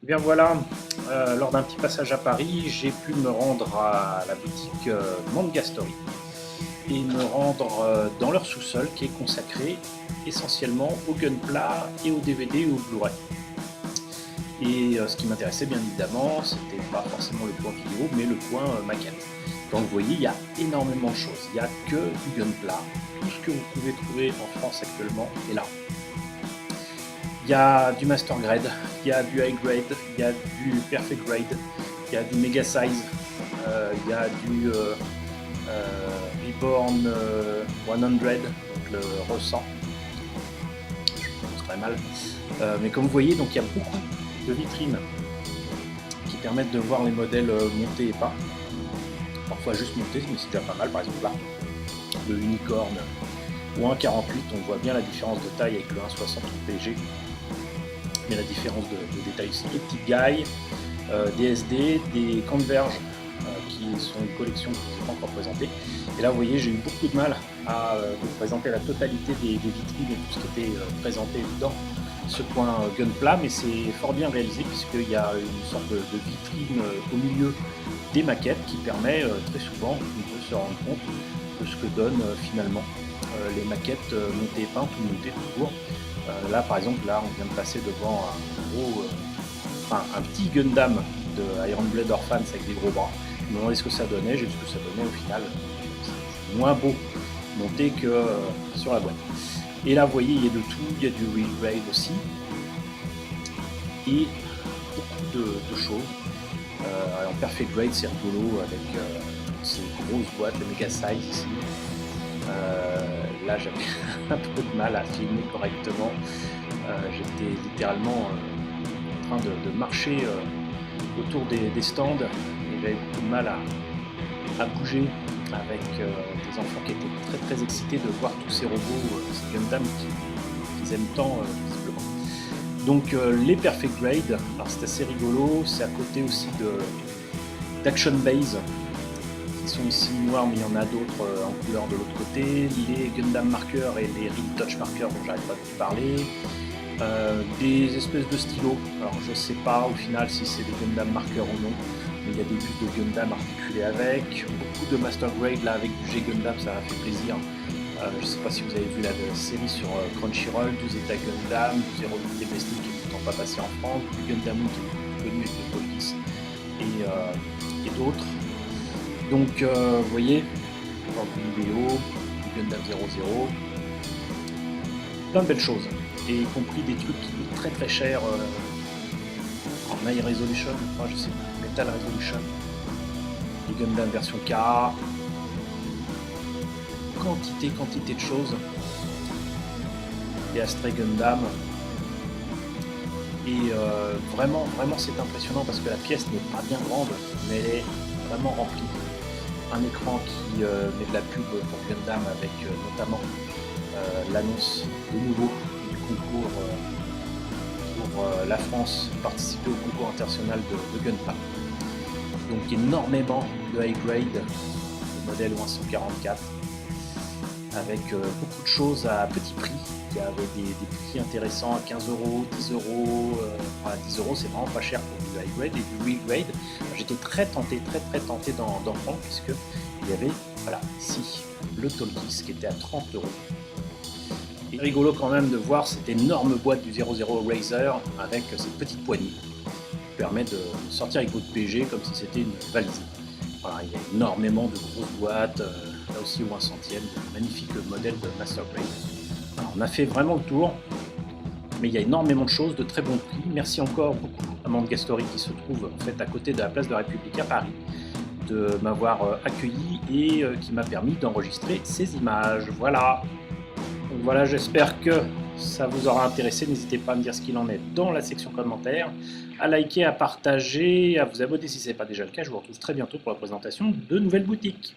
Bien voilà, lors d'un petit passage à Paris, j'ai pu me rendre à la boutique Manga Story et me rendre dans leur sous-sol qui est consacré essentiellement au Gunpla et au DVD et au Blu-ray. Et ce qui m'intéressait bien évidemment, c'était pas forcément le point vidéo, mais le point maquette. Donc vous voyez, il y a énormément de choses. Il n'y a que du Gunpla. Tout ce que vous pouvez trouver en France actuellement est là. Il y a du Master Grade, il y a du High Grade, il y a du Perfect Grade, il y a du Mega Size, il y a du Reborn 100, donc le re-100. Je prononce très mal. Mais comme vous voyez, donc il y a beaucoup de vitrines qui permettent de voir les modèles montés et pas. Parfois juste montés, mais c'est déjà pas mal. Par exemple là, le Unicorn ou un 48, on voit bien la différence de taille avec le 1,60 PG. Mais la différence de détail aussi. Des petites gailles, des SD, des Converge qui sont une collection que je ne vous ai pas encore présentée. Et là, vous voyez, j'ai eu beaucoup de mal à vous présenter la totalité des vitrines et tout ce qui était présenté dans ce coin Gunpla, mais c'est fort bien réalisé puisqu'il y a une sorte de vitrine au milieu des maquettes qui permet très souvent de se rendre compte de ce que donnent finalement les maquettes montées et peintes ou montées tout court. Là par exemple, là on vient de passer devant un petit Gundam de Iron Blade Orphans avec des gros bras. Je me demandais ce que ça donnait, j'ai vu ce que ça donnait au final. C'est moins beau monté que sur la boîte. Et là vous voyez, il y a de tout, il y a du Real Grade aussi. Et beaucoup de choses. En Perfect Grade, c'est rigolo avec ces grosses boîtes, le Mega Size ici. Là j'avais un peu de mal à filmer correctement. J'étais littéralement en train de marcher autour des stands et j'avais beaucoup de mal à bouger avec des enfants qui étaient très excités de voir tous ces robots, ces Gundam qu'ils aiment tant visiblement. Donc les Perfect Grade, alors c'est assez rigolo, c'est à côté aussi d'Action Base, qui sont ici noirs, mais il y en a d'autres en couleur de l'autre côté, les Gundam Marker et les Real Touch Marker dont j'arrête pas de vous parler, des espèces de stylos, alors je sais pas au final si c'est des Gundam Marker ou non, mais il y a des bustes de Gundam articulés avec, beaucoup de Master Grade là avec du G-Gundam, ça m'a fait plaisir. Je sais pas si vous avez vu la série sur Crunchyroll, 12 états Gundam, 0 unité Bestie qui est pourtant pas passé en France, du Gundam qui est connu avec les Police et d'autres. Donc vous voyez, dans une vidéo, du Gundam 00, plein de belles choses, et y compris des trucs qui coûtent très cher en High Resolution, enfin, je sais pas, Metal Resolution, du Gundam version K, quantité de choses, et Astray Gundam, et vraiment c'est impressionnant parce que la pièce n'est pas bien grande, mais elle est vraiment remplie. Un écran qui met de la pub pour Gundam avec notamment l'annonce de nouveau du concours pour la France participer au concours international de Gunpla. Donc énormément de high grade, le modèle 144, avec beaucoup de choses à petit prix. Il y avait des prix intéressants à 15 €, 10 €. Enfin, 10 € c'est vraiment pas cher pour du high grade et du real grade. J'étais très tenté d'en prendre puisque il y avait, voilà, ici le Tolkis qui était à 30 €. Et rigolo quand même de voir cette énorme boîte du 00 Razer avec cette petite poignée qui permet de sortir avec votre PG comme si c'était une valise. Voilà, il y a énormément de grosses boîtes, là aussi au 1/100e, de magnifiques modèles de Master Grade. Alors, on a fait vraiment le tour, mais il y a énormément de choses, de très bons prix. Merci encore beaucoup à Manga Story qui se trouve en fait à côté de la place de la République à Paris, de m'avoir accueilli et qui m'a permis d'enregistrer ces images. Voilà. Donc voilà, j'espère que ça vous aura intéressé. N'hésitez pas à me dire ce qu'il en est dans la section commentaires, à liker, à partager, à vous abonner si ce n'est pas déjà le cas. Je vous retrouve très bientôt pour la présentation de nouvelles boutiques.